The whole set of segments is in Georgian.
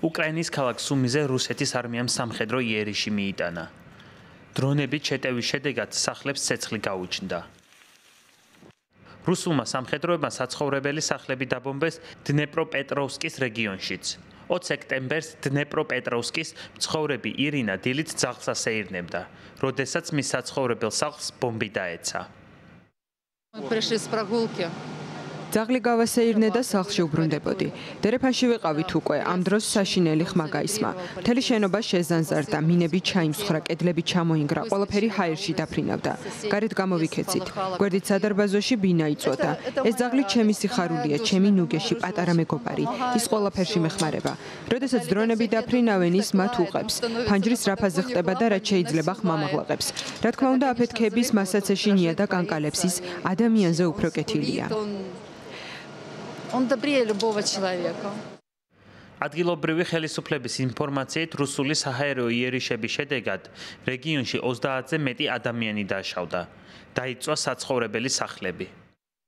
უკრაინის ქალაქ სუმიზე რუსეთის არმიამ სამხედრო იერიში მიიტანა. დრონებით შეტევის შედეგად სახლებს ცეცხლი გაუჩნდა. რუსულმა სამხედროებმა საცხოვრებელი სახლები დაბომბეს დნეპროპეტროვსკის რეგიონშიც. 20 სექტემბერს დნეპროპეტროვსკის მცხოვრები ირინა დილით ძაღლს ასეირნებდა, როდესაც მის საცხოვრებელ სახლს ბომბი დაეცა. ძაღლი გავასეირნე და სახლში უბრუნდებოდი. დერეფანში ვიყავით უკვე, ამ დროს საშინელი ხმა გაისმა. მთელი შენობა შეზანზარდა, მინები ჩაიმსხრა, კედლები ჩამოინგრა, ყველაფერი ჰაერში დაფრინავდა. გარეთ გამოვიქეცით. გვერდით სადარბაზოში ბინა იწვოდა. ეს ძაღლი ჩემი სიხარულია, ჩემი ნუგეში, პატარა მეგობარი. ის ყველაფერში მეხმარება. როდესაც დრონები დაფრინავენ, ის მათ უყებს. ფანჯრის რაფაზე ხტება და რაც შეიძლება ხმამაღლაყებს. რა თქმა უნდა, აფეთქების მასაც ეშინია და კანკალებს, ის ადამიანზე უფრო კეთილია. Он добрее любого человека. ადგილობრივი ხელისუფლების ინფორმაციით, რუსული საჰაერო იერიშების შედეგად რეგიონში 30-ზე მეტი ადამიანი დაშავდა. დაიწვა საცხოვრებელი სახლები.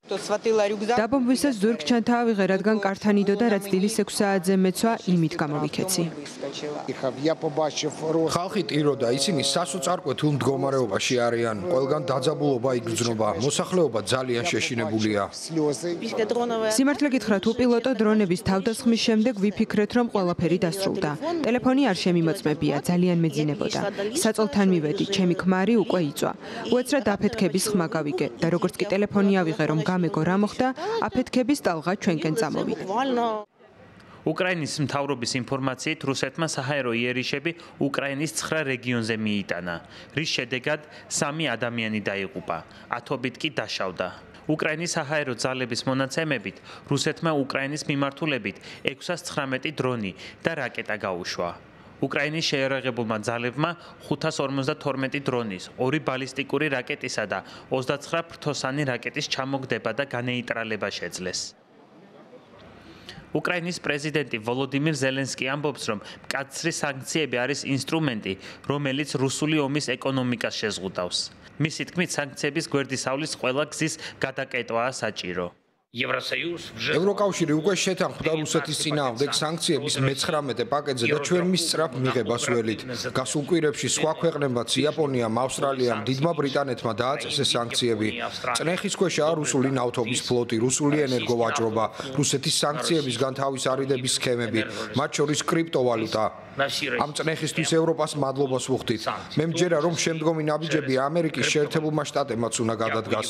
დაბომბვისას ზურგჩან თავიღე, რადგან კართან იდოდა, რაც დილის 6 საათზე მეცვა, იმით გამოვიქეცი. ხალხი ტიროდა, ისინი სასოწარკვეთილ მდგომარეობაში არიან, ყველგან დაძაბულობა იგრძნობა, მოსახლეობა ძალიან შეშინებულია. სიმართლე გითხრათ, უპილოტო დრონების თავდასხმის შემდეგ ვიფიქრეთ, რომ ყველაფერი დასრულდა. ტელეფონი არ შემიმოწმებია, ძალიან მეძინებოდა. საწოლთან მივედი, ჩემი ქმარი უკვე იწვა. უეცრად აფეთქების ხმა გავიგე და როგორც კი ტელეფონი ავიღე, რომ გამეგო რა მოხდა, აფეთქების ტალღა ჩვენკენ წამოვიდა. უკრაინის მთავრობის ინფორმაციით, რუსეთმა საჰაერო იერიშები უკრაინის 9 რეგიონზე მიიტანა, რის შედეგად 3 ადამიანი დაიღუპა, 10-ობით კი დაშავდა. უკრაინის საჰაერო ძალების მონაცემებით, რუსეთმა უკრაინის მიმართულებით 619 დრონი და რაკეტა გაუშვა. უკრაინის შეიარაღებულმა ძალებმა 552 დრონის, 2 ბალისტიკური რაკეტისა და 29 ფრთოსანი რაკეტის ჩამოგდება და განეიტრალება შეძლეს. უკრაინის პრეზიდენტი ვოლოდიმირ ზელენსკი ამბობს, რომ მკაცრი სანქციები არის ინსტრუმენტი, რომელიც რუსული ომის ეკონომიკას შეზღუდავს. მისი თქმით, სანქციების გვერდისავლის ყველა გზის გადაკეტვაა საჭირო. ევროკავშირი უკვე შეთანხმდა რუსეთის წინააღმდეგ სანქციების მე-19 პაკეტზე და ჩვენ მის სწრაფ მიღებას ველით. გასულ კვირებში სხვა ქვეყნებმაც, იაპონიამ, ავსტრალიამ, დიდმა ბრიტანეთმა დააწესეს სანქციები. წნეხის ქვეშაა რუსული ნავთობის ფლოტი, რუსული ენერგოვაჭრობა, რუსეთის სანქციებისგან თავის არიდების სქემები, მათ შორის კრიპტოვალუტა. ამ წნეხისთვის ევროპას მადლობას ვუხდით. მე მჯერა, რომ შემდგომი ნაბიჯები ამერიკის შეერთებულმა შტატებმაც უნდა გადადგას.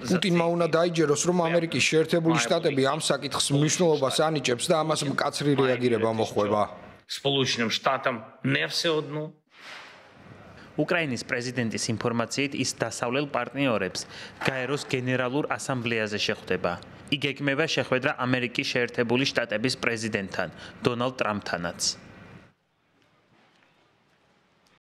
პუტინმა უნდა დაიჯეროს, რომ ამერიკის შეერთებული შტატები ამ საკითხს მნიშვნელობას ანიჭებს და ამას მკაცრი რეაგირება მოჰყვება. უკრაინის პრეზიდენტის ინფორმაციით, ის დასავლელ პარტნიორებს გაეროს გენერალურ ასამბლეაზე შეხვდება. იგი გეგმება შეხვედრა ამერიკის შეერთებული შტატების პრეზიდენტთან, დონალდ ტრამპთანაც.